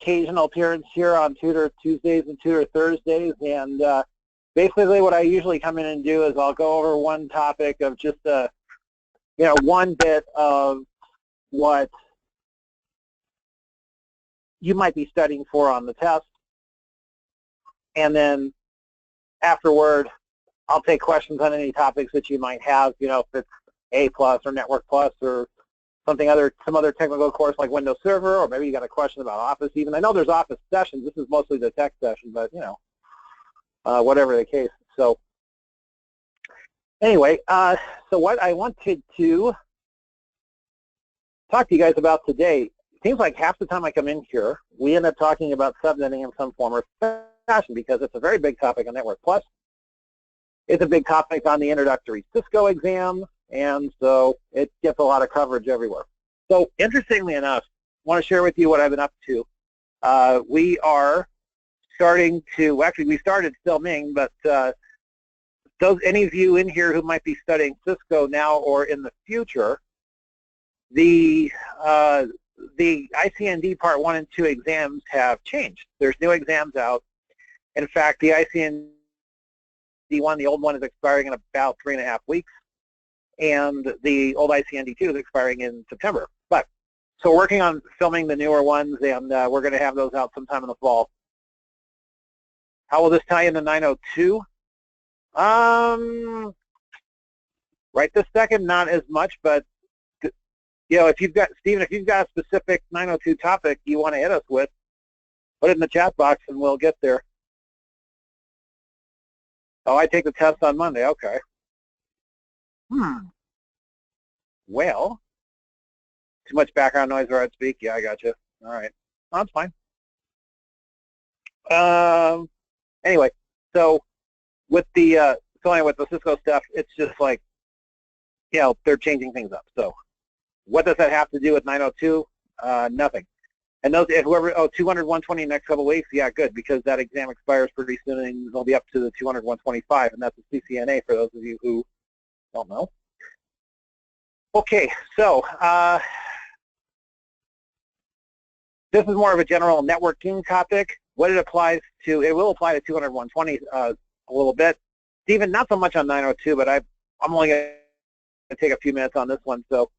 occasional appearance here on Tutor Tuesdays and Tutor Thursdays, and basically what I usually come in and do is I'll go over one topic of just one bit of what you might be studying for on the test, and then afterward I'll take questions on any topics that you might have, if it's A+ or Network Plus or some other technical course like Windows Server, or maybe you got a question about Office even. I know there's Office sessions. This is mostly the tech session, but whatever the case. So anyway, so what I wanted to talk to you guys about today, it seems like half the time I come in here, we end up talking about subnetting in some form or fashion because it's a very big topic on Network Plus. It's a big topic on the introductory Cisco exam, and so it gets a lot of coverage everywhere. So interestingly enough, I want to share with you what I've been up to. We are starting to, actually we started filming, but any of you in here who might be studying Cisco now or in the future, the ICND Part 1 and 2 exams have changed. There's new exams out. In fact, the ICND 1, the old one, is expiring in about 3.5 weeks, and the old ICND 2 is expiring in September. So we're working on filming the newer ones, and we're going to have those out sometime in the fall. How will this tie into 902? Right this second, not as much, but if you've got, Stephen, if you've got a specific 902 topic you want to hit us with, put it in the chat box and we'll get there. Oh, I take the test on Monday. Okay. Well, too much background noise where I'd speak. Yeah, I got you. All right. Oh, that's fine. Anyway, so with the Cisco stuff, it's just like, they're changing things up. So what does that have to do with 902? Nothing. And those, whoever, 200, 120 next couple of weeks, yeah, good, because that exam expires pretty soon and it'll be up to the 200, 125, and that's a CCNA for those of you who don't know. Okay, so this is more of a general networking topic. What it applies to, it will apply to 200, 120 a little bit. Stephen, not so much on 902, but I'm only going to take a few minutes on this one. So,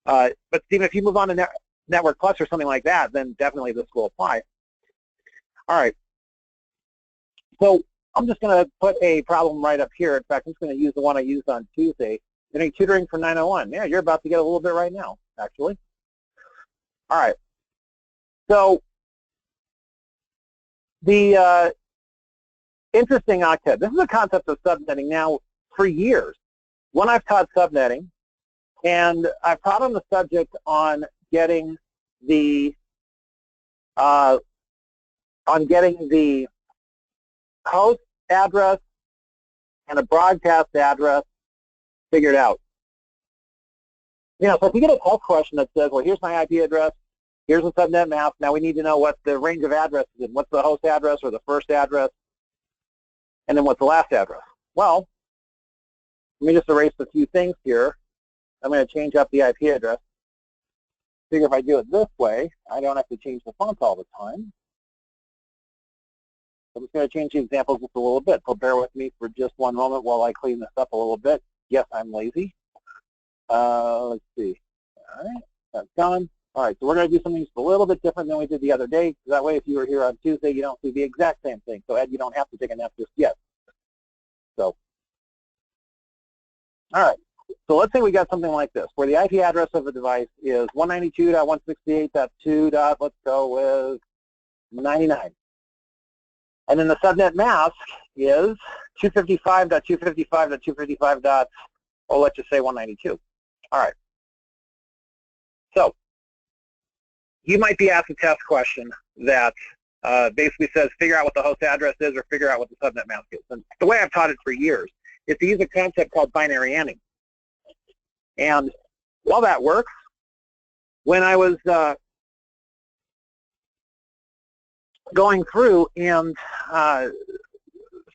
but Stephen, if you move on to Network Plus or something like that, then definitely this will apply. All right. So I'm just going to put a problem right up here. In fact, I'm just going to use the one I used on Tuesday. Any tutoring for 901? Yeah, you're about to get a little bit right now, actually. All right. So the Interesting Octec. This is a concept of subnetting now for years. When I've taught subnetting, and I've taught on the subject on getting the host address and a broadcast address figured out. So if you get a test question that says, well, here's my IP address, here's a subnet map, now we need to know what the range of addresses is, what's the host address or the first address, and then what's the last address. Well, let me just erase a few things here. I'm going to change up the IP address. Figure if I do it this way, I don't have to change the font all the time. I'm just going to change the examples just a little bit, so bear with me for just one moment while I clean this up a little bit. Yes, I'm lazy. Let's see. All right, that's done. All right, so we're going to do something just a little bit different than we did the other day. That way, if you were here on Tuesday, you don't see the exact same thing. So, Ed, you don't have to take a nap just yet. So, all right. So let's say we got something like this, where the IP address of a device is 192.168.2. Let's go with 99. And then the subnet mask is 255.255.255. Oh, let's just say 192. All right. So you might be asked a test question that basically says figure out what the host address is or figure out what the subnet mask is. And the way I've taught it for years is to use a concept called binary ANDing. And while that works, when I was going through and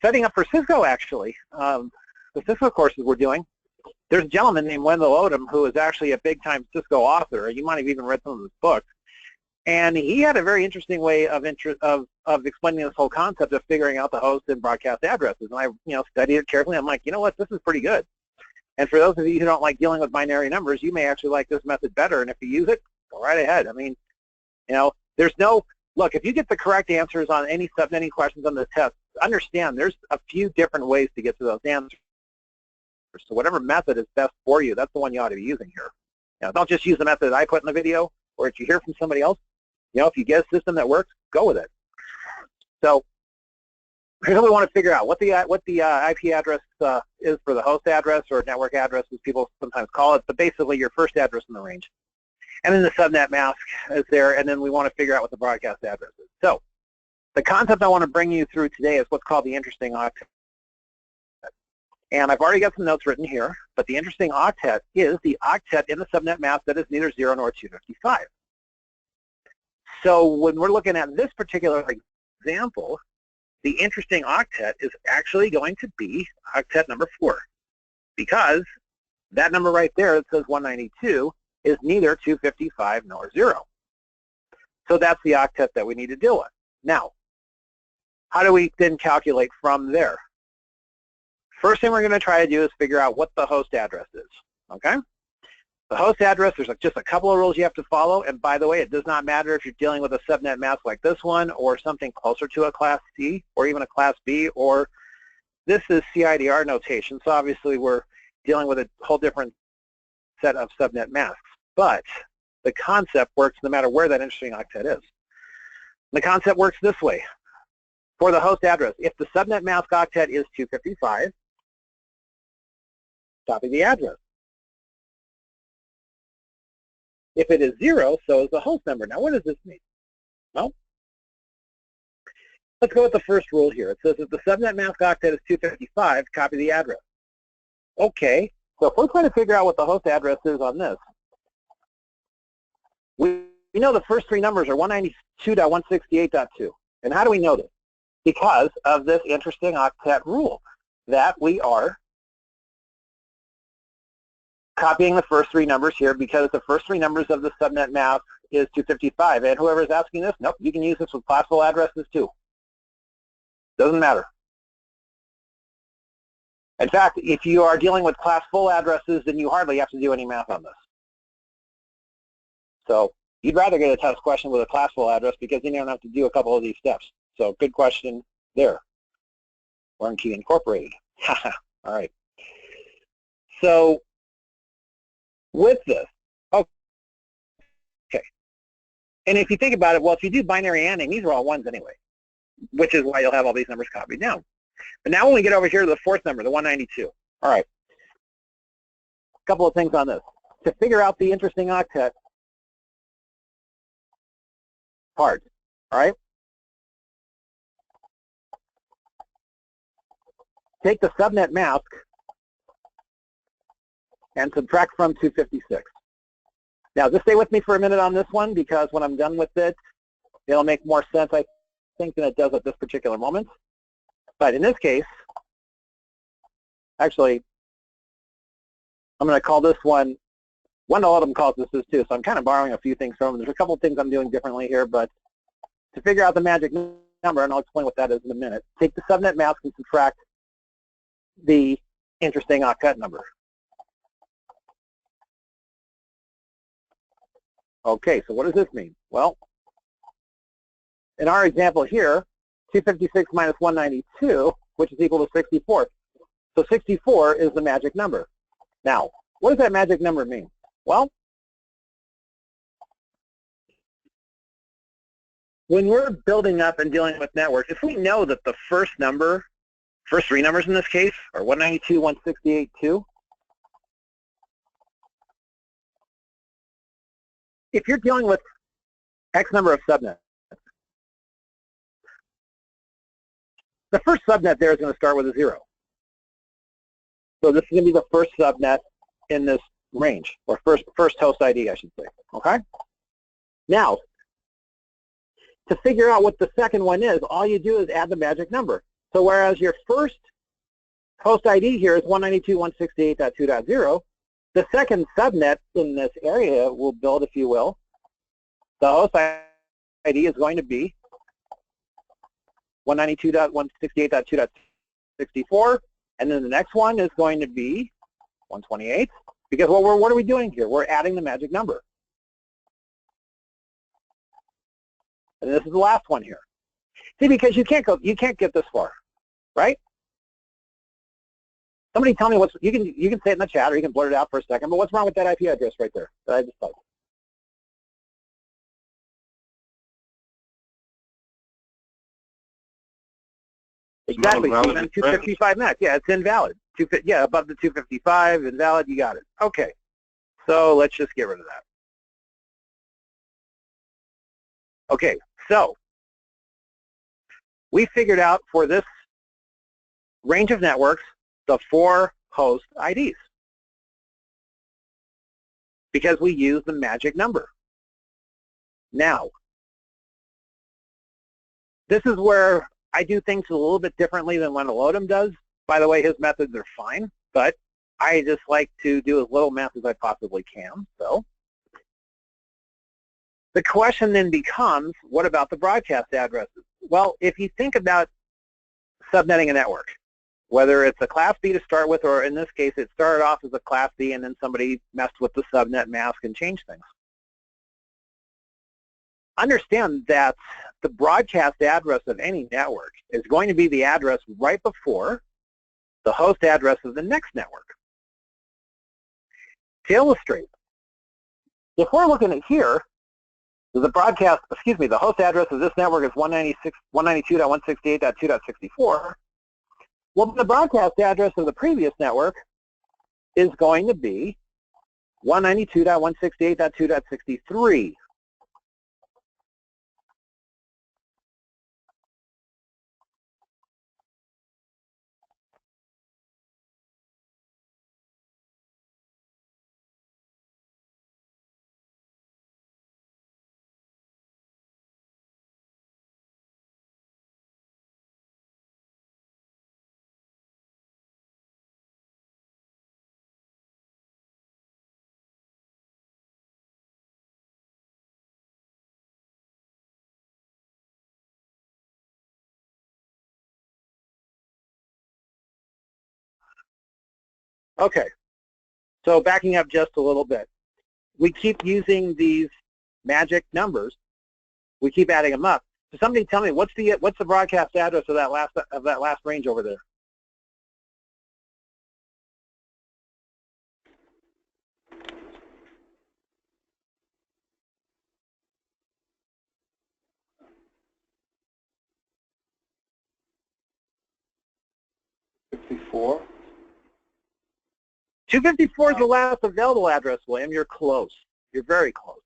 setting up for Cisco, actually, the Cisco courses we're doing, there's a gentleman named Wendell Odom who is actually a big-time Cisco author. You might have even read some of his books. And he had a very interesting way of explaining this whole concept of figuring out the host and broadcast addresses. And I studied it carefully. I'm like, you know what, this is pretty good. And for those of you who don't like dealing with binary numbers, you may actually like this method better. And if you use it, go right ahead. I mean, there's no, look, if you get the correct answers on any questions on the test, understand there's a few different ways to get to those answers. So whatever method is best for you, that's the one you ought to be using here. Don't just use the method that I put in the video, or if you hear from somebody else, if you get a system that works, go with it. So here's what we want to figure out: what the IP address is for the host address, or network address, as people sometimes call it, but basically your first address in the range. And then the subnet mask is there, and then we want to figure out what the broadcast address is. So the concept I want to bring you through today is what's called the interesting octet. And I've already got some notes written here, but the interesting octet is the octet in the subnet mask that is neither 0 nor 255. So when we're looking at this particular example, the interesting octet is actually going to be octet number 4, because that number right there that says 192 is neither 255 nor 0. So that's the octet that we need to deal with. Now, how do we then calculate from there? First thing we're going to try to do is figure out what the host address is, okay? The host address, there's just a couple of rules you have to follow, and by the way, it does not matter if you're dealing with a subnet mask like this one, or something closer to a Class C, or even a Class B, or this is CIDR notation, so obviously we're dealing with a whole different set of subnet masks. But the concept works no matter where that interesting octet is. The concept works this way. For the host address, if the subnet mask octet is 255, copy the address. If it is 0, so is the host number. Now, what does this mean? Well, let's go with the first rule here. It says if the subnet mask octet is 255, copy the address. Okay, so if we're trying to figure out what the host address is on this, we know the first 3 numbers are 192.168.2. And how do we know this? Because of this interesting octet rule, that we are copying the first 3 numbers here, because the first 3 numbers of the subnet mask is 255. And whoever is asking this, nope, you can use this with classful addresses too. Doesn't matter. In fact, if you are dealing with class full addresses, then you hardly have to do any math on this. So you'd rather get a test question with a class full address, because then you don't have to do a couple of these steps. So good question there. LearnKey Incorporated. All right. So with this, okay. And if you think about it, well, if you do binary ANDing, these are all 1s anyway, which is why you'll have all these numbers copied down. But now when we get over here to the 4th number, the 192, all right, a couple of things on this. To figure out the interesting octet part, all right, take the subnet mask and subtract from 256. Now, just stay with me for a minute on this one, because when I'm done with it, it'll make more sense, I think, than it does at this particular moment. But in this case, actually, I'm going to call this one, Wendell Odom calls this too, so I'm kind of borrowing a few things from him. There's a couple of things I'm doing differently here, but to figure out the magic number, and I'll explain what that is in a minute, take the subnet mask and subtract the interesting octet number. Okay, so what does this mean? Well, in our example here, 256 minus 192, which is equal to 64. So 64 is the magic number. Now, what does that magic number mean? Well, when we're building up and dealing with networks, if we know that the first 3 numbers in this case are 192, 168, 2, if you're dealing with X number of subnets, the first subnet there is going to start with a 0. So this is going to be the first subnet in this range, or first host ID, I should say, okay? Now, to figure out what the second one is, all you do is add the magic number. So whereas your first host ID here is 192.168.2.0, the second subnet in this area will build, if you will, the host ID is going to be 192.168.2.64, and then the next one is going to be 128, because what are we doing here? We're adding the magic number. And this is the last one here. See, because you can't get this far, right? Somebody tell me you can say it in the chat or you can blurt it out for a second, but what's wrong with that IP address right there that I just typed? Exactly, Stephen, 255 max. Yeah, it's invalid. Yeah, above the 255, invalid, you got it. Okay, so let's just get rid of that. Okay, so we figured out for this range of networks the 4 host IDs because we use the magic number. Now, this is where I do things a little bit differently than when Elodum does. By the way, his methods are fine, but I just like to do as little math as I possibly can. So the question then becomes, what about the broadcast addresses? Well, if you think about subnetting a network, whether it's a class B to start with, or in this case, it started off as a class B and then somebody messed with the subnet mask and changed things. Understand that the broadcast address of any network is going to be the address right before the host address of the next network. To illustrate, if we're looking at here, the host address of this network is 192.168.2.64. Well, the broadcast address of the previous network is going to be 192.168.2.63. Okay, so backing up just a little bit. We keep using these magic numbers. We keep adding them up. So somebody tell me, what's the broadcast address of that last range over there? $54. 254 is the last available address, William. You're close. You're very close.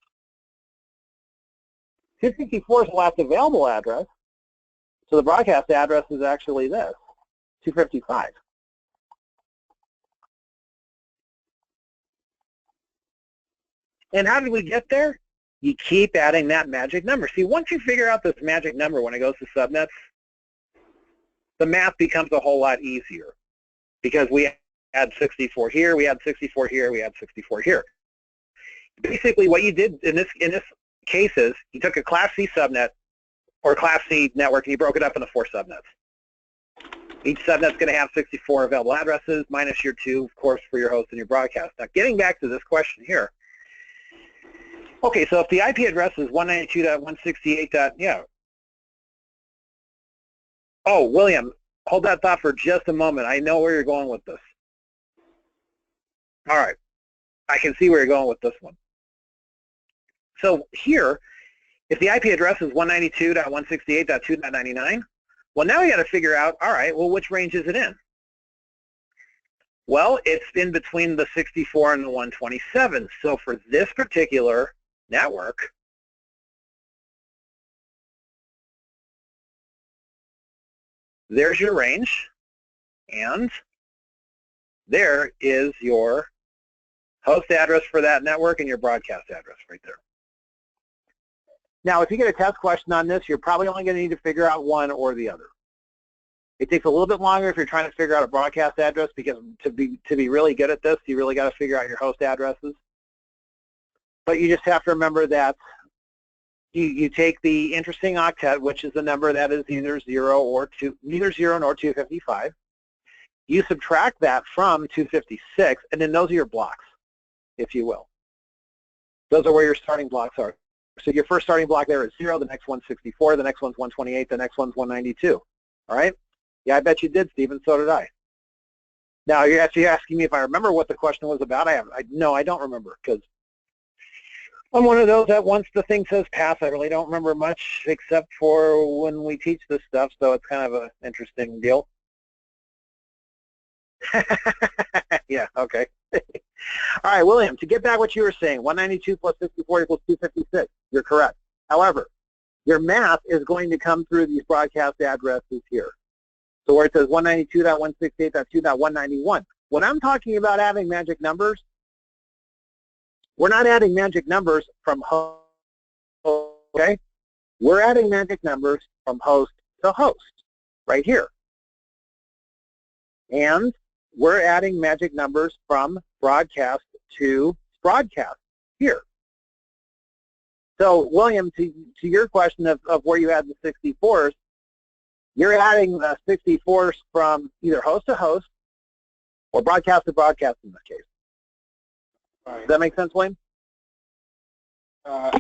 254 is the last available address, so the broadcast address is actually this, 255. And how did we get there? You keep adding that magic number. See, once you figure out this magic number when it goes to subnets, the math becomes a whole lot easier because we add 64 here, we add 64 here, we add 64 here. Basically, what you did in this case is you took a Class C subnet or Class C network and you broke it up into 4 subnets. Each subnet's going to have 64 available addresses minus your 2, of course, for your host and your broadcast. Now, getting back to this question here. Okay, so if the IP address is 192.168. Yeah. Oh, William, hold that thought for just a moment. I know where you're going with this. All right, I can see where you're going with this one. So here, if the IP address is 192.168.2.99, well, now we got to figure out, all right, well, which range is it in? Well, it's in between the 64 and the 127. So for this particular network, there's your range, and there is your host address for that network and your broadcast address right there. Now, if you get a test question on this, you're probably only going to need to figure out one or the other. It takes a little bit longer if you're trying to figure out a broadcast address because to be really good at this, you really got to figure out your host addresses. But you just have to remember that you take the interesting octet, which is the number that is either 0 or 2, neither 0 nor 255. You subtract that from 256, and then those are your blocks, if you will. Those are where your starting blocks are. So your first starting block there is 0, the next one's 64, the next one's 128, the next one's 192. All right? Yeah, I bet you did, Stephen. So did I. Now, you're actually asking me if I remember what the question was about. No, I don't remember, because I'm one of those that once the thing says pass, I really don't remember much except for when we teach this stuff, so it's kind of an interesting deal. Yeah, okay. All right, William, to get back what you were saying, 192 plus 64 equals 256. You're correct. However, your math is going to come through these broadcast addresses here. So where it says 192.168.2.191. When I'm talking about adding magic numbers, we're not adding magic numbers from host, okay? We're adding magic numbers from host to host, right here. And we're adding magic numbers from broadcast to broadcast here. So, William, to your question of where you add the 64s, you're adding the 64s from either host to host or broadcast to broadcast in this case. Right. Does that make sense, William? Oh.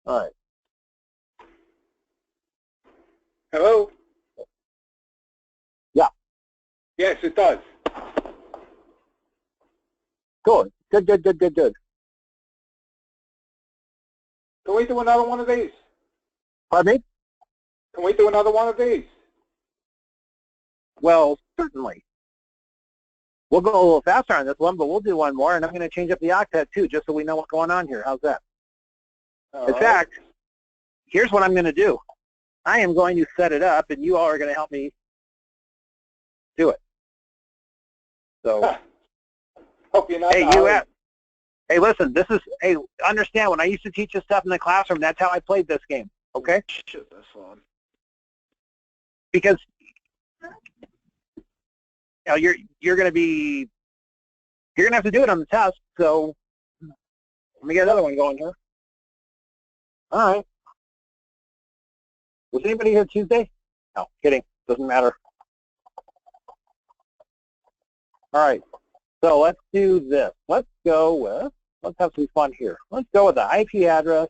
All right. Hello? Yeah. Yes, it does. Good. Good. Can we do another one of these? Pardon me? Can we do another one of these? Well, certainly. We'll go a little faster on this one, but we'll do one more, and I'm going to change up the octet too, just so we know what's going on here. How's that? All In right. fact, here's what I'm going to do. I am going to set it up, and you all are going to help me do it. So, hope you're not. Hey, listen. This is. Hey, understand? When I used to teach this stuff in the classroom, that's how I played this game. Okay? Shit, that's on. Because you're going to have to do it on the test. So let me get another one going here. All right. Was anybody here Tuesday? No, kidding. Doesn't matter. All right. So let's do this. Let's have some fun here. Let's go with the IP address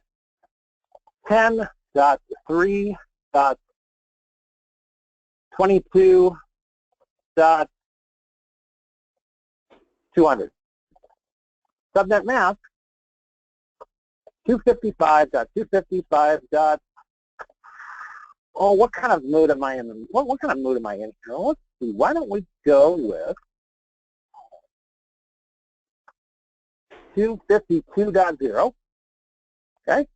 10.3.22.200. Subnet mask 255.255. Oh, what kind of mood am I in? What kind of mood am I in here? Let's see. Why don't we go with 252.0? Okay.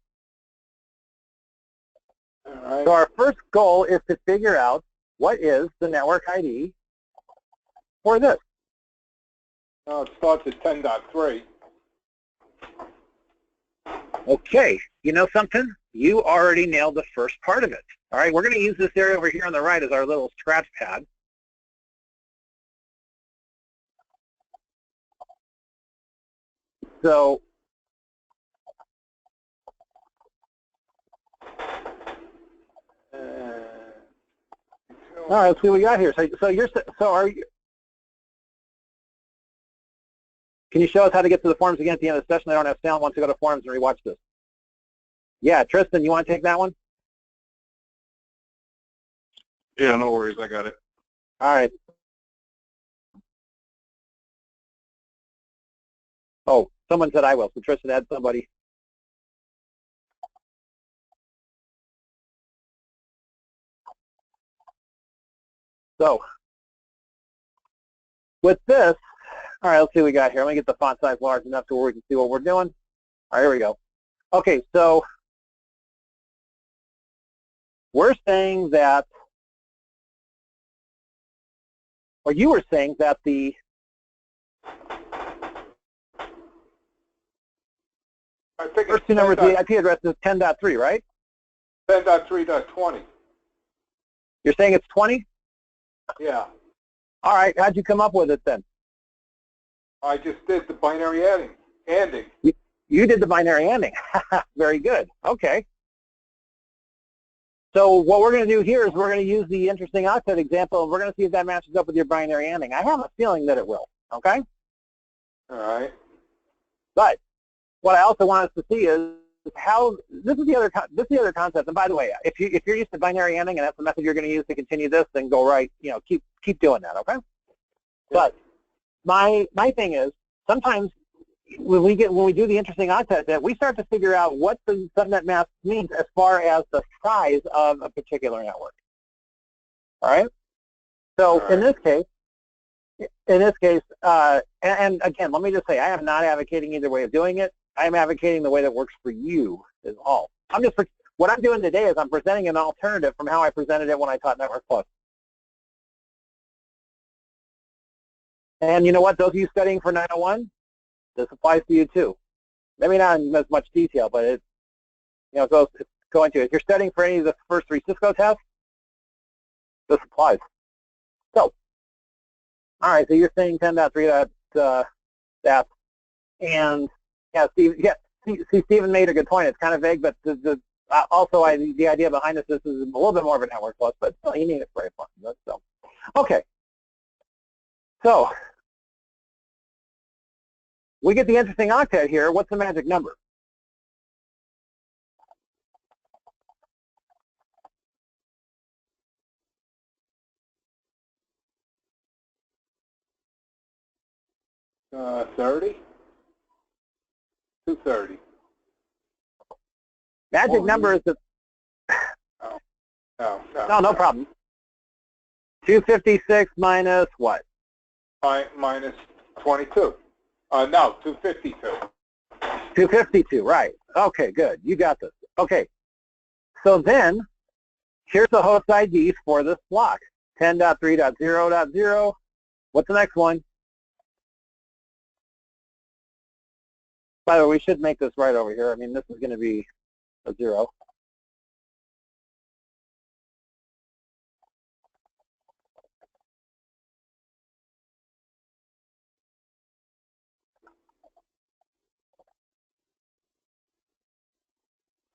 All right. So our first goal is to figure out what is the network ID for this. No, it starts at 10.3. Okay. You know something? You already nailed the first part of it. All right. We're going to use this area over here on the right as our little scratch pad. So all right, let's see what we got here. So are you? Can you show us how to get to the forums again at the end of the session? I don't have sound. Once we go to forums and rewatch this. Yeah, Tristan, you want to take that one? Yeah, no worries. I got it. All right. Oh, someone said I will. So Tristan, add somebody. So with this, all right, let's see what we got here. Let me get the font size large enough to where we can see what we're doing. All right, here we go. Okay, so we're saying that, or you were saying that the first two numbers of the IP address is 10.3, right? 10.3.20. You're saying it's 20? Yeah. All right, how'd you come up with it then? I just did the binary ANDing. You did the binary ANDing. Very good. Okay. So what we're going to do here is we're going to use the interesting octet example, and we're going to see if that matches up with your binary ANDing. I have a feeling that it will. Okay. All right. But what I also want us to see is how this is the other concept. And by the way, if you're used to binary ANDing and that's the method you're going to use to continue this, then go right. You know, keep doing that. Okay. But my thing is sometimes when we do the interesting octet, that we start to figure out what the subnet mask means as far as the size of a particular network. All right. So in this case, and again, let me just say, I am not advocating either way of doing it. I am advocating the way that works for you is all. What I'm doing today is I'm presenting an alternative from how I presented it when I taught Network Plus. And you know what? Those of you studying for 901, this applies to you too. Maybe not in as much detail, but it's going to. If you're studying for any of the first 3 Cisco tests, this applies. So, all right. So you're saying 10.3 that, and yeah, Steve. Yeah, see, Stephen made a good point. It's kind of vague, but also the idea behind this is a little bit more of a Network Plus, but still, you need it for a fun. So, okay. So we get the interesting octet here. What's the magic number? $30? 230. Magic number is the... No problem. 256 minus what? Minus 22. No, 252. 252, right. Okay, good. You got this. Okay. So then, here's the host IDs for this block. 10.3.0.0. What's the next one? By the way, we should make this right over here. I mean, this is going to be a 0.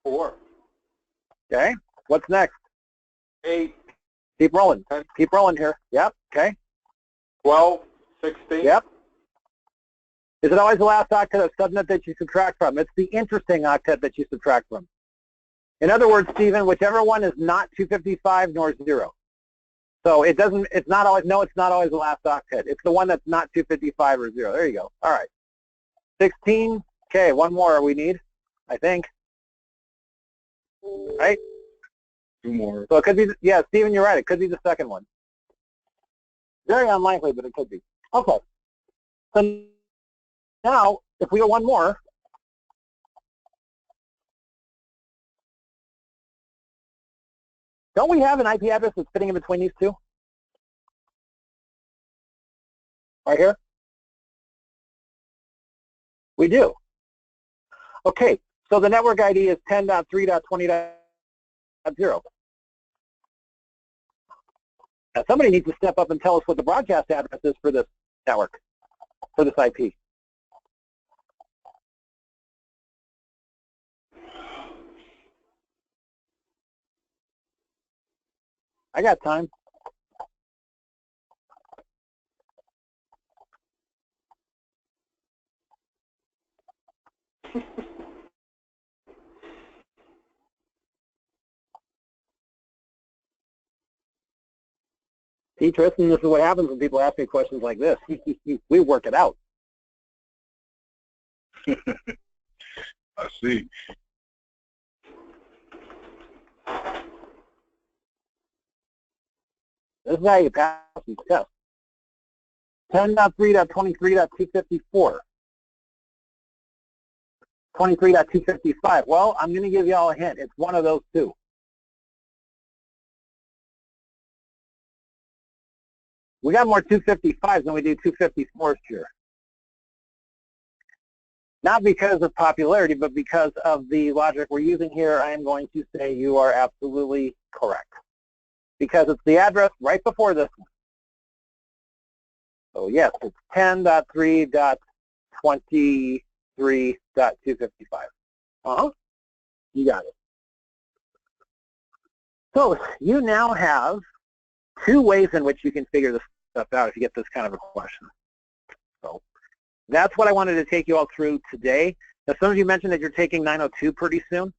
Four. Okay. What's next? 8. Keep rolling. 10. Keep rolling here. Yep. Okay. 12. 16. Yep. Is it always the last octet of subnet that you subtract from? It's the interesting octet that you subtract from. In other words, Stephen, whichever one is not 255 nor 0. So it's not always the last octet. It's the one that's not 255 or 0. There you go. All right. 16. Okay, one more we need, I think. Right? 2 more. So it could be, yeah, Stephen, you're right. It could be the second one. Very unlikely, but it could be. Okay. So now, if we go one more, don't we have an IP address that's fitting in between these two? Right here? We do. Okay, so the network ID is 10.3.20.0. Now somebody needs to step up and tell us what the broadcast address is for this network, for this IP. I got time. See, Tristan, this is what happens when people ask me questions like this. We work it out. I see. This is how you pass these tests. 10.3.23.254. 23.255. Well, I'm going to give you all a hint. It's one of those two. We got more 255s than we do 254s here. Not because of popularity, but because of the logic we're using here, I am going to say you are absolutely correct. Because it's the address right before this one. So yes, it's 10.3.23.255. You got it. So you now have two ways in which you can figure this stuff out if you get this kind of a question. So that's what I wanted to take you all through today. Now, some of you mentioned that you're taking 902 pretty soon.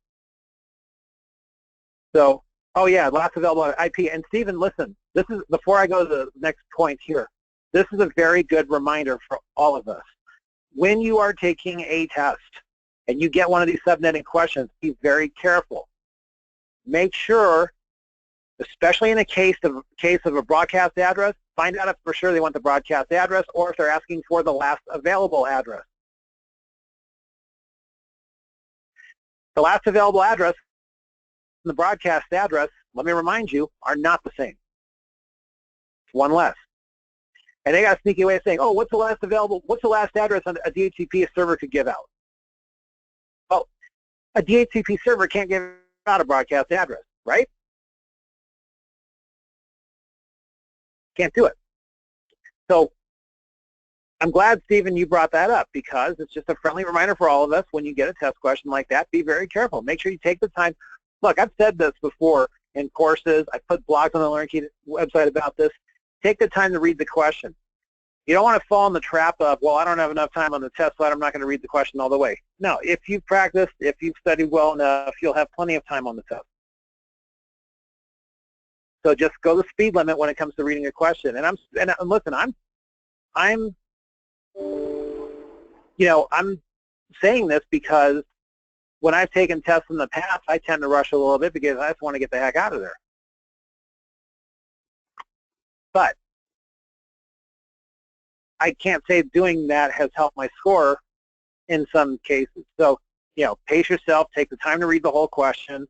So, oh yeah, lots available on IP. And Stephen, listen, this is, before I go to the next point here, this is a very good reminder for all of us. When you are taking a test and you get one of these subnetting questions, be very careful. Make sure, especially in a case of a broadcast address, find out if for sure they want the broadcast address or if they're asking for the last available address. The last available address and the broadcast address, let me remind you, are not the same. It's one less. And they got a sneaky way of saying, oh, what's the last address on a DHCP server could give out? Well, a DHCP server can't give out a broadcast address, right? Can't do it. So I'm glad, Stephen, you brought that up, because it's just a friendly reminder for all of us when you get a test question like that, be very careful. Make sure you take the time. Look, I've said this before in courses. I put blogs on the LearnKey website about this. Take the time to read the question. You don't want to fall in the trap of, well, I don't have enough time on the test, so I'm not going to read the question all the way. No, if you've practiced, if you've studied well enough, you'll have plenty of time on the test. So just go the speed limit when it comes to reading a question. And listen, I'm saying this because when I've taken tests in the past, I tend to rush a little bit because I just want to get the heck out of there. But I can't say doing that has helped my score in some cases. So, pace yourself, take the time to read the whole question.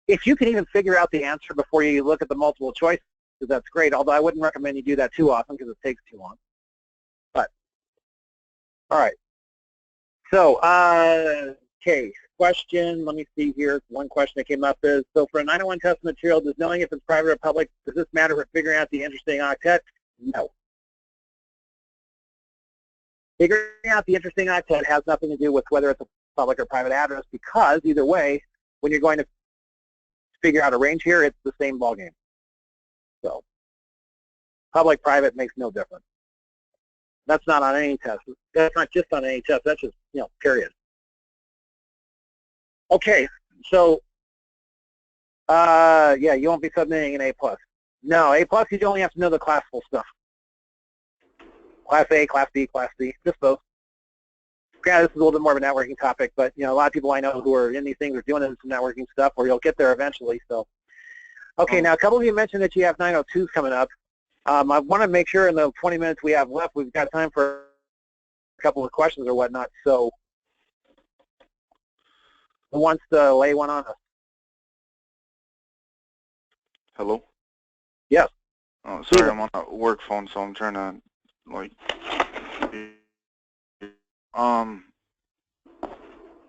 If you can even figure out the answer before you look at the multiple choices, that's great, although I wouldn't recommend you do that too often because it takes too long. But, all right. So, okay, question, let me see here. One question that came up is, so for a 901 test material, does knowing if it's private or public, does this matter for figuring out the interesting octet? No. Figuring out the interesting octet has nothing to do with whether it's a public or private address, because either way, when you're going to figure out a range here, it's the same ballgame. So, public, private makes no difference. That's not on any test. That's not just on any test. That's just, period. Okay, so, yeah, you won't be submitting an A+. No, A+, you only have to know the classical stuff. Class A, Class B, Class C, just those. Yeah, this is a little bit more of a networking topic, but a lot of people I know who are in these things are doing some networking stuff, or you'll get there eventually. So, okay, now a couple of you mentioned that you have 902s coming up. I want to make sure in the 20 minutes we have left, we've got time for a couple of questions or whatnot. So, who wants to lay one on us? Hello? Yes. Oh, sorry, I'm on a work phone, so I'm trying to,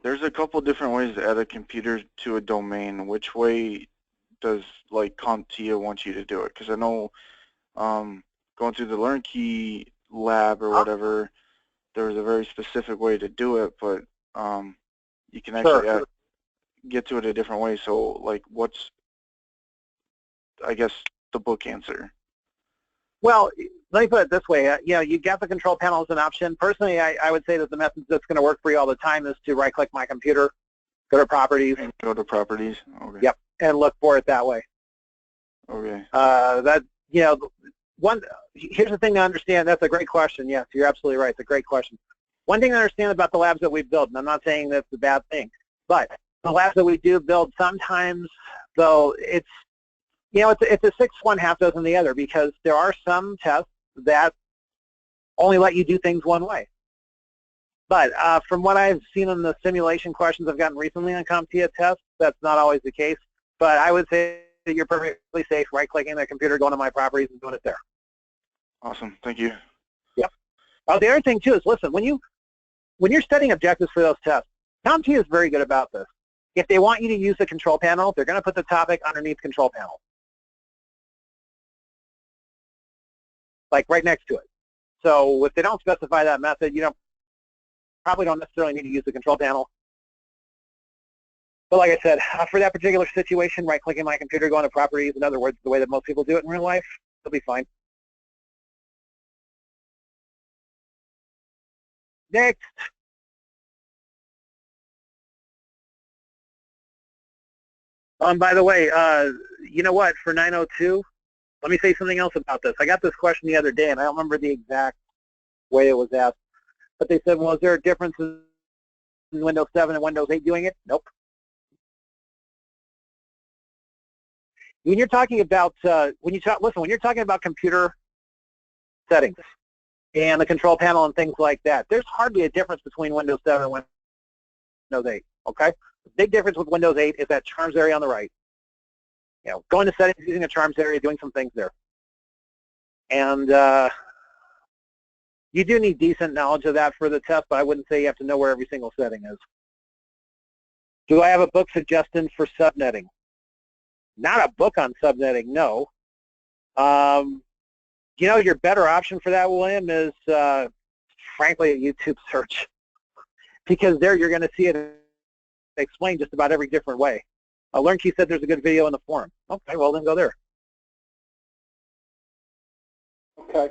there's a couple different ways to add a computer to a domain. Which way does, CompTIA want you to do it? Because I know going through the LearnKey lab or whatever, there was a very specific way to do it, but you can actually get to it a different way. So, what's, I guess, the book answer? Well, let me put it this way. You got the control panel as an option. Personally, I would say that the method that's going to work for you all the time is to right-click My Computer, go to Properties. And go to Properties. Okay. Yep, and look for it that way. Okay. Here's the thing to understand. That's a great question. Yes, you're absolutely right. It's a great question. One thing to understand about the labs that we build, and I'm not saying that's a bad thing, but the labs that we do build, sometimes, though, it's a 6 one, half dozen the other, because there are some tests that only let you do things one way. But from what I've seen in the simulation questions I've gotten recently on CompTIA tests, that's not always the case. But I would say that you're perfectly safe right-clicking the computer, going to My Properties, and doing it there. Awesome. Thank you. Yep. The other thing, too, is, listen, when you when you're setting objectives for those tests, CompTIA is very good about this. If they want you to use the control panel, they're going to put the topic underneath control panel, like right next to it. So if they don't specify that method, you probably don't necessarily need to use the control panel. But like I said, for that particular situation, right-clicking my computer, going to properties, in other words, the way that most people do it in real life, it'll be fine. Next. By the way, you know what, for 902, let me say something else about this. I got this question the other day, and I don't remember the exact way it was asked. But they said, well, is there a difference in Windows 7 and Windows 8 doing it? Nope. When you're talking about, when you're talking about computer settings and the control panel and things like that, there's hardly a difference between Windows 7 and Windows 8, okay? The big difference with Windows 8 is that charms area on the right. You know, going to settings, using a charms area, doing some things there. And you do need decent knowledge of that for the test, but I wouldn't say you have to know where every single setting is. Do I have a book suggestion for subnetting? Not a book on subnetting, no. You know, your better option for that, William, is frankly a YouTube search, because there you're going to see it explained just about every different way. LearnKey said there's a good video in the forum. Okay, well then go there. Okay.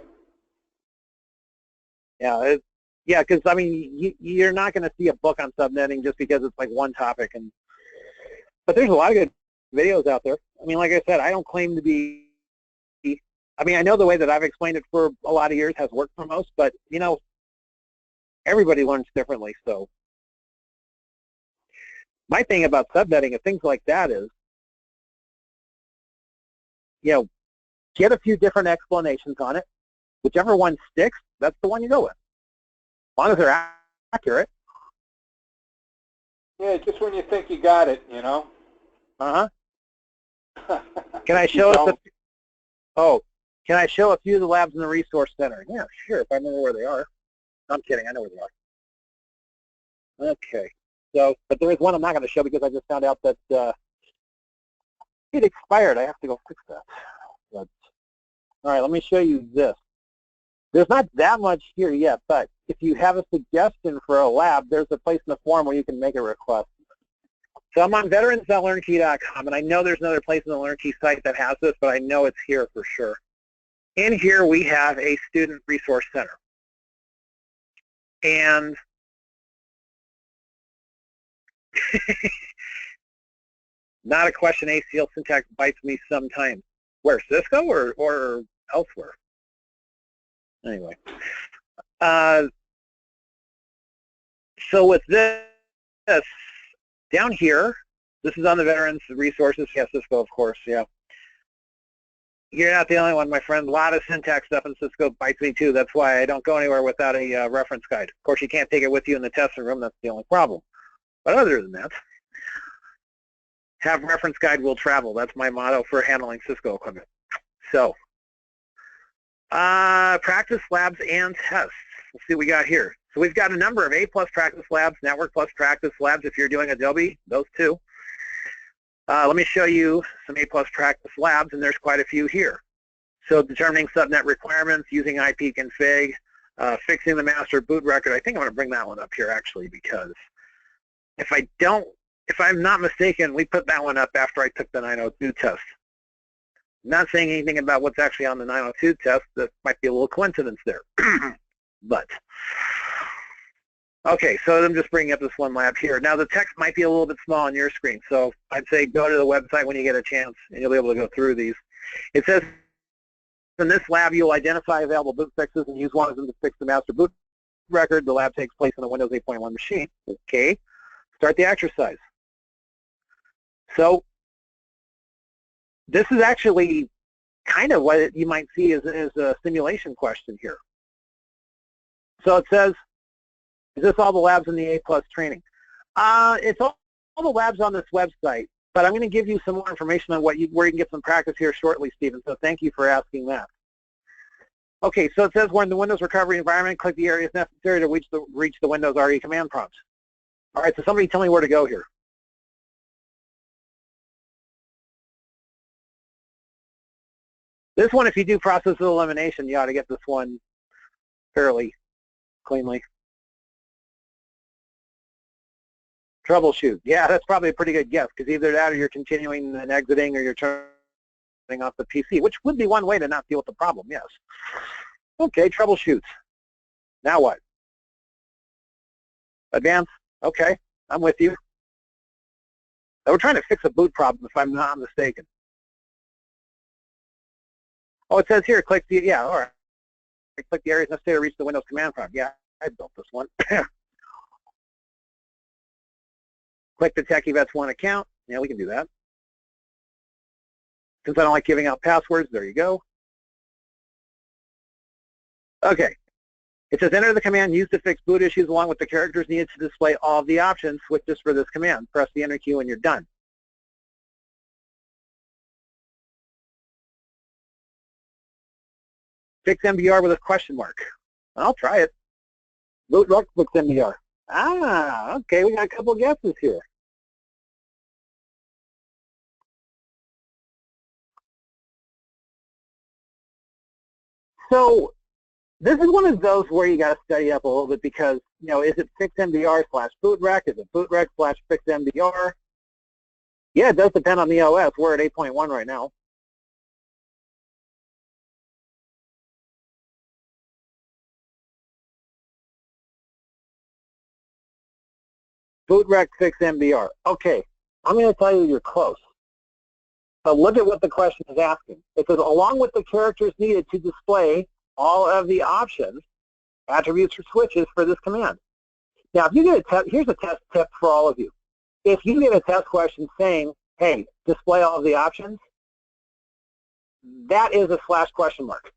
Yeah, yeah, because I mean, you're not going to see a book on subnetting just because it's like one topic, but there's a lot of good videos out there. I mean, like I said, I don't claim to be. I mean, I know the way that I've explained it for a lot of years has worked for most, but you know, everybody learns differently. So my thing about subnetting and things like that is, you know, get a few different explanations on it. Whichever one sticks, that's the one you go with, as long as they're accurate. Yeah, just when you think you got it, you know. Can I show us can I show a few of the labs in the Resource Center? Yeah, sure, if I remember where they are. No, I'm kidding, I know where they are. Okay, so, but there is one I'm not going to show because I just found out that it expired. I have to go fix that. But, all right, let me show you this. There's not that much here yet, but if you have a suggestion for a lab, there's a place in the forum where you can make a request. So I'm on veterans.learnkey.com, and I know there's another place in the LearnKey site that has this, but I know it's here for sure. In here, we have a student resource center. And not a question, ACL syntax bites me sometimes. Where, Cisco or elsewhere? Anyway. So with this, down here, this is on the Veterans Resources. Yeah, Cisco, of course, yeah. You're not the only one, my friend. A lot of syntax stuff in Cisco bites me too. That's why I don't go anywhere without a reference guide. Of course, you can't take it with you in the testing room. That's the only problem. But other than that, have reference guide will travel. That's my motto for handling Cisco equipment. So, practice labs and tests. Let's see what we got here. So we've got a number of A+ practice labs, Network Plus practice labs if you're doing Adobe, those two. Let me show you some A+ practice labs, and there's quite a few here. So determining subnet requirements, using IP config, fixing the master boot record. I think I'm going to bring that one up here actually, because if I'm not mistaken, we put that one up after I took the 902 test. I'm not saying anything about what's actually on the 902 test. That might be a little coincidence there. But okay, so I'm just bringing up this one lab here. Now the text might be a little bit small on your screen, so I'd say go to the website when you get a chance, and you'll be able to go through these. It says in this lab you'll identify available boot fixes and use one of them to fix the master boot record. The lab takes place on a Windows 8.1 machine. Okay, start the exercise. So this is actually kind of what you might see as a simulation question here. So it says, is this all the labs in the A+ training? It's all the labs on this website, but I'm going to give you some more information on where you can get some practice here shortly, Stephen, so thank you for asking that. Okay, so it says when the Windows recovery environment, click the areas necessary to reach the Windows RE command prompt. All right, so somebody tell me where to go here. This one, if you do process of elimination, you ought to get this one fairly cleanly. Troubleshoot. Yeah, that's probably a pretty good guess, because either that or you're continuing and exiting, or you're turning off the PC, which would be one way to not deal with the problem, yes. Okay, troubleshoot. Now what? Advance? Okay, I'm with you. Now we're trying to fix a boot problem, if I'm not mistaken. Oh, it says here, click the, yeah, all right. Click the areas necessary to reach the Windows command prompt. Yeah, I built this one. Click the TechieVets1 account. Yeah, we can do that. Since I don't like giving out passwords, there you go. Okay. It says enter the command used to fix boot issues along with the characters needed to display all of the options. Switch this for this command. Press the enter key when you're done. Fix MBR with a question mark. I'll try it. Boot root fix MBR. Ah, okay, we got a couple guesses here. So this is one of those where you got to study up a little bit, because, you know, is it fix MBR / bootrec? Is it bootrec / fix MBR? Yeah, it does depend on the OS. We're at 8.1 right now. Bootrec fix MBR. Okay, I'm going to tell you you're close. But look at what the question is asking. It says, along with the characters needed to display all of the options, attributes or switches for this command. Now, if you get a test, here's a test tip for all of you. If you get a test question saying, hey, display all of the options, that is a / question mark,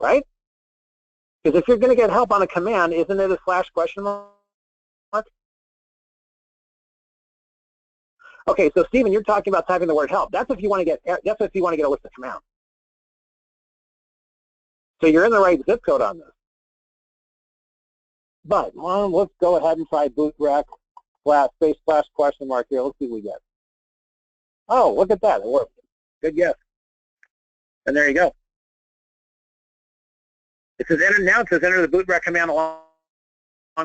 right? Because if you're going to get help on a command, isn't it a / question mark? Okay, so Stephen, you're talking about typing the word help. That's if you want to get. That's if you want to get a list of commands. So you're in the right zip code on this. But let's go ahead and try bootrec / question mark here. Let's see what we get. Oh, look at that. It worked. Good guess. And there you go. It says enter. Now it says enter the bootrec command along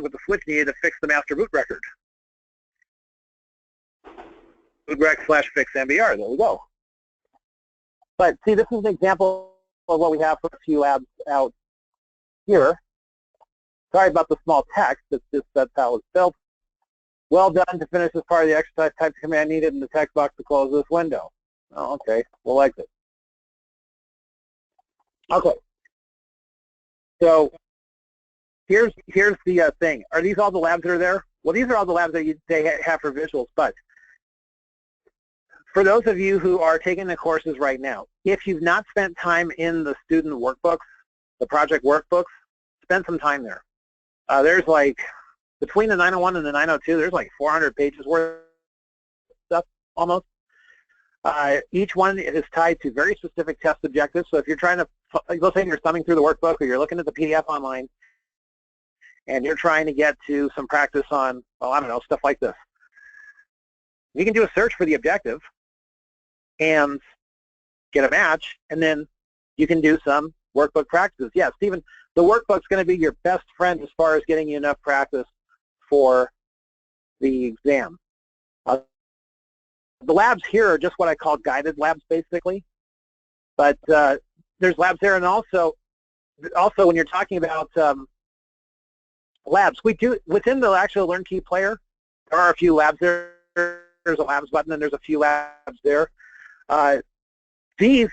with the switch needed to fix the master boot record. Bootrec / fix MBR. There we go. But see, this is an example of what we have for a few labs out here. Sorry about the small text. It's just that's how it's built. Well done. To finish this part of the exercise, type the command needed in the text box to close this window. Oh, okay. We'll exit. Okay. So here's the thing. Are these all the labs that are there? Well, these are all the labs that they have for visuals, but for those of you who are taking the courses right now, if you've not spent time in the student workbooks, the project workbooks, spend some time there. There's like, between the 901 and the 902, there's like 400 pages worth of stuff, almost. Each one is tied to very specific test objectives. So if you're trying to, let's say you're thumbing through the workbook or you're looking at the PDF online and you're trying to get to some practice on, well, I don't know, stuff like this. You can do a search for the objective and get a match, and then you can do some workbook practices. Yeah, Stephen, the workbook's going to be your best friend as far as getting you enough practice for the exam. The labs here are just what I call guided labs, basically. But there's labs there, and also when you're talking about labs, we do within the actual LearnKey player. There are a few labs there. There's a labs button, and there's a few labs there. These,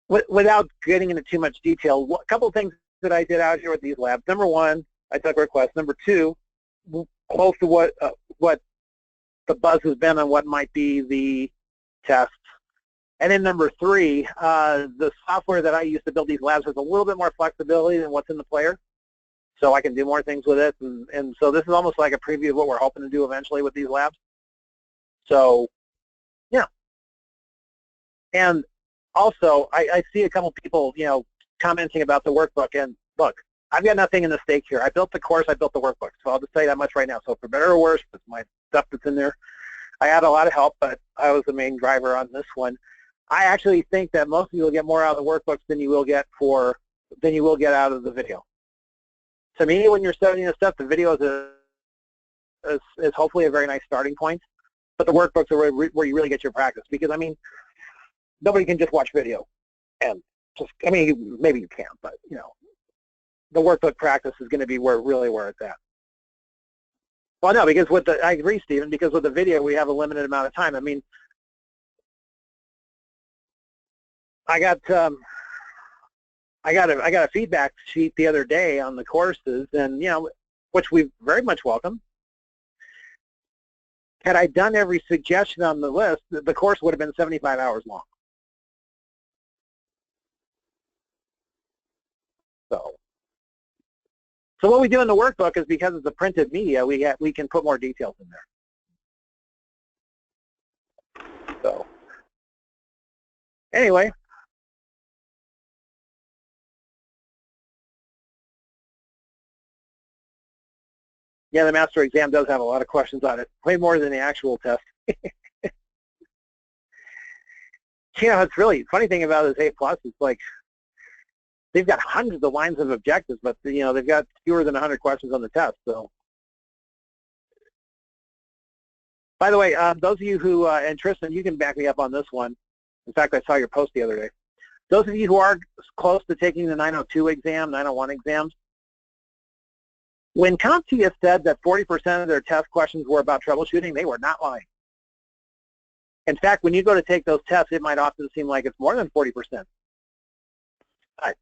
without getting into too much detail, a couple of things that I did out here with these labs. Number one, I took requests. Number two, close to what the buzz has been on what might be the tests. And then number three, the software that I use to build these labs has a little bit more flexibility than what's in the player. So I can do more things with it. And so this is almost like a preview of what we're hoping to do eventually with these labs. So, yeah. And also, I see a couple people, you know, commenting about the workbook, and look, I've got nothing in the stake here. I built the course, I built the workbook, so I'll just tell you that much right now. So for better or worse, it's my stuff that's in there. I had a lot of help, but I was the main driver on this one. I actually think that most of you will get more out of the workbooks than you will get out of the video. To me, when you're studying this stuff, the video is hopefully a very nice starting point, but the workbooks are where you really get your practice, because I mean, nobody can just watch video and just, I mean, maybe you can, but you know, the workbook practice is going to be where it's at. Well, no, because I agree, Stephen, because with the video we have a limited amount of time. I mean, I got a feedback sheet the other day on the courses, and you know, which we very much welcome. Had I done every suggestion on the list, the course would have been 75 hours long. So what we do in the workbook is, because it's a printed media, we can put more details in there. So anyway. Yeah, the master exam does have a lot of questions on it, way more than the actual test. You know, it's really funny thing about this A+, it's like they've got hundreds of lines of objectives, but you know, they've got fewer than 100 questions on the test. So, by the way, those of you who, and Tristan, you can back me up on this one. In fact, I saw your post the other day. Those of you who are close to taking the 902 exam, 901 exams, when CompTIA said that 40% of their test questions were about troubleshooting, they were not lying. In fact, when you go to take those tests, it might often seem like it's more than 40%. Right.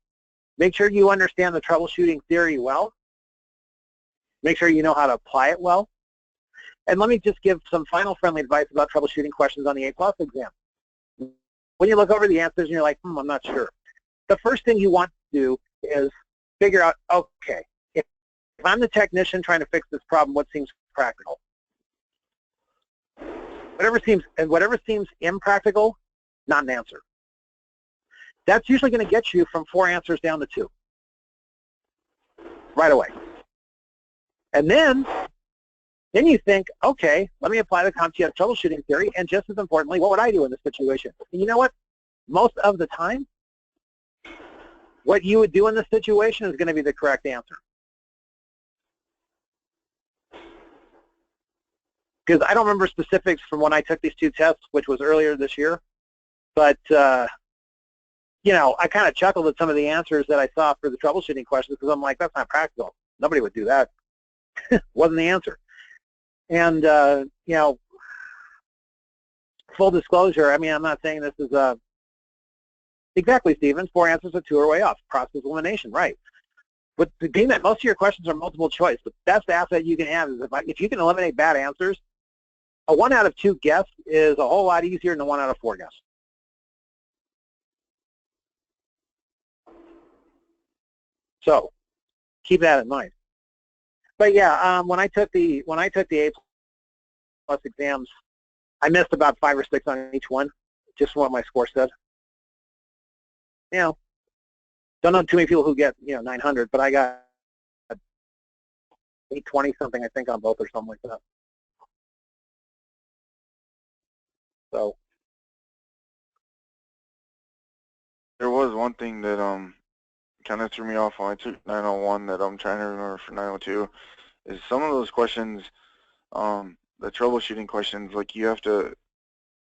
Make sure you understand the troubleshooting theory well. Make sure you know how to apply it well. And let me just give some final friendly advice about troubleshooting questions on the A+ exam. When you look over the answers and you're like, I'm not sure. The first thing you want to do is figure out, okay, if I'm the technician trying to fix this problem, what seems practical? Whatever seems impractical, not an answer. That's usually going to get you from 4 answers down to 2 right away. And then you think, okay, let me apply the CompTIA troubleshooting theory, and just as importantly, what would I do in this situation? And you know what? Most of the time, what you would do in this situation is going to be the correct answer. Because I don't remember specifics from when I took these 2 tests, which was earlier this year, but you know, I kind of chuckled at some of the answers that I saw for the troubleshooting questions, because I'm like, that's not practical. Nobody would do that. Wasn't the answer. And you know, full disclosure, I mean, I'm not saying this is exactly, Stephen, 4 answers or 2 are way off. Process elimination, right. But being that most of your questions are multiple choice, the best asset you can have is if you can eliminate bad answers, a 1 out of 2 guess is a whole lot easier than a 1 out of 4 guess. So keep that in mind. But yeah, when I took the A+ exams, I missed about 5 or 6 on each one, just what my score said. You know, don't know too many people who get, you know, 900, but I got 820 something, I think, on both or something like that. So there was one thing that kind of threw me off when I took 901 that I'm trying to remember for 902 is some of those questions, the troubleshooting questions, like you have to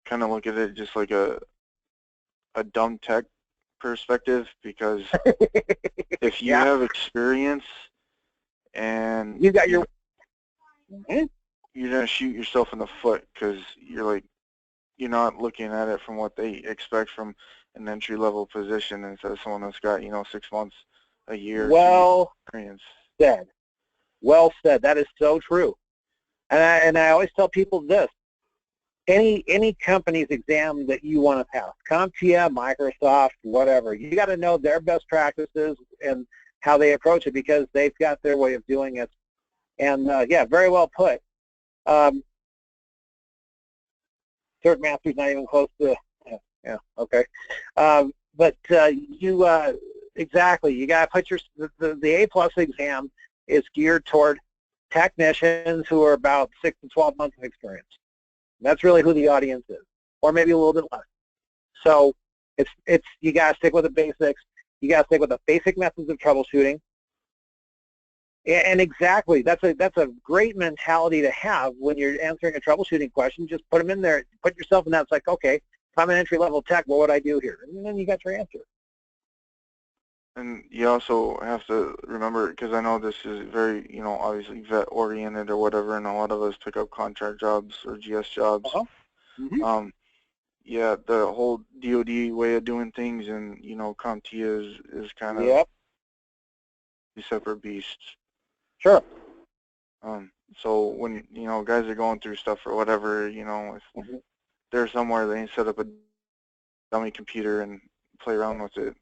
kind of look at it just like a dumb tech perspective, because if you have experience and you got your, you're gonna shoot yourself in the foot, because you're not looking at it from what they expect from an entry-level position instead of someone that's got, you know, 6 months, a year experience. Said. Well said. That is so true. And I always tell people this: any company's exam that you want to pass, CompTIA, Microsoft, whatever, you got to know their best practices and how they approach it, because they've got their way of doing it. And yeah, very well put. Cert Master's not even close to. Yeah, okay. But exactly. You got to put the A+ exam is geared toward technicians who are about 6 to 12 months of experience. That's really who the audience is, or maybe a little bit less. So you got to stick with the basics. You got to stick with the basic methods of troubleshooting. And exactly, that's a great mentality to have when you're answering a troubleshooting question. Just put them in there, put yourself in that. It's like, okay, if I'm an entry-level tech, what would I do here? And then you got your answer. And you also have to remember, because I know this is very, obviously vet-oriented or whatever, and a lot of us pick up contract jobs or GS jobs. Mm-hmm. Yeah, the whole DoD way of doing things, and CompTIA is kind of Yep. a separate beast. Sure. So when guys are going through stuff or whatever, if they're somewhere, they set up a dummy computer and play around with it.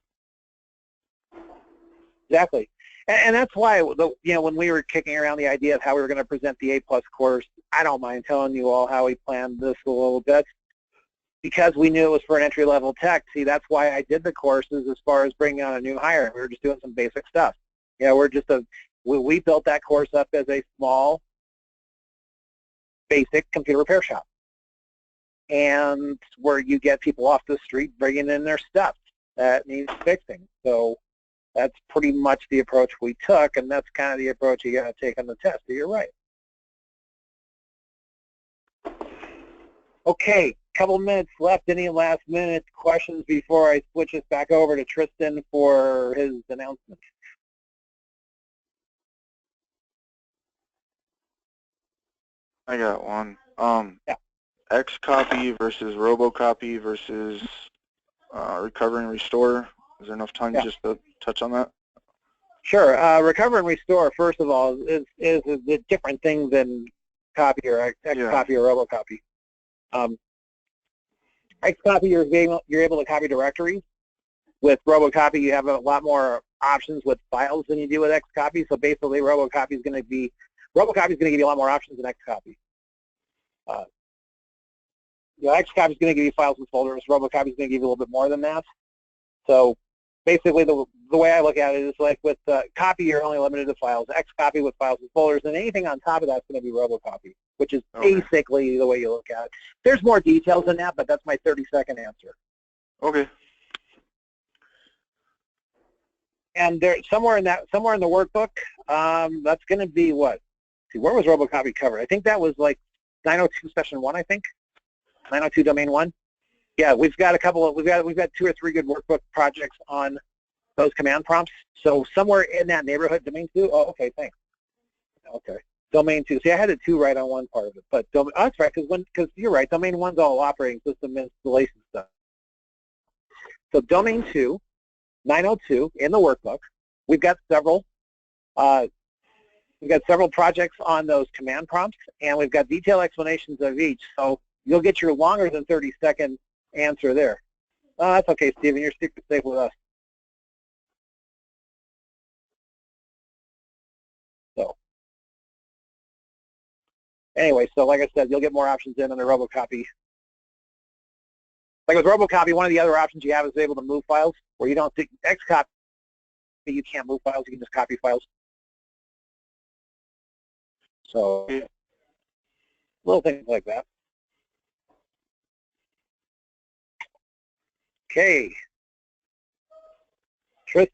Exactly. And that's why, when we were kicking around the idea of how we were going to present the A+ course, I don't mind telling you all how we planned this a little bit, because we knew it was for an entry-level tech. See, that's why I did the courses as far as bringing on a new hire. We were just doing some basic stuff. We built that course up as a small, basic computer repair shop, and where you get people off the street bringing in their stuff that needs fixing. So that's pretty much the approach we took, and that's kind of the approach you got to take on the test. So you're right. Okay, couple minutes left. Any last-minute questions before I switch us back over to Tristan for his announcement? I got one. Yeah. Xcopy versus Robocopy versus Recover and Restore. Is there enough time just to touch on that? Sure. Recover and Restore, first of all, is a different thing than copy or Xcopy or Robocopy. Xcopy, you're able to copy directories. With Robocopy, you have a lot more options with files than you do with Xcopy. So basically, Robocopy is going to give you a lot more options than Xcopy. Xcopy is going to give you files and folders. Robocopy is going to give you a little bit more than that. So basically, the way I look at it is like with copy, you're only limited to files. Xcopy with files and folders, and anything on top of that's going to be Robocopy, which is basically the way you look at it. There's more details in that, but that's my 30-second answer. Okay. And there, somewhere in the workbook, that's going to be what? See, where was Robocopy covered? I think that was like 902 session 1. I think 902 domain 1. Yeah, we've got 2 or 3 good workbook projects on those command prompts. So somewhere in that neighborhood, domain 2. Oh, okay, thanks. Okay, domain 2. See, I had a 2 right on one part of it, but that's right, because you're right. Domain 1's all operating system installation stuff. So domain 2, 902 in the workbook. We've got several projects on those command prompts, and we've got detailed explanations of each. So you'll get your longer than 30-second answer there. That's okay, Stephen. You're super safe with us. So anyway, so like I said, you'll get more options in under Robocopy. Like with Robocopy, one of the other options you have is able to move files, where you don't think Xcopy, you can't move files, you can just copy files. So little things like that. Okay.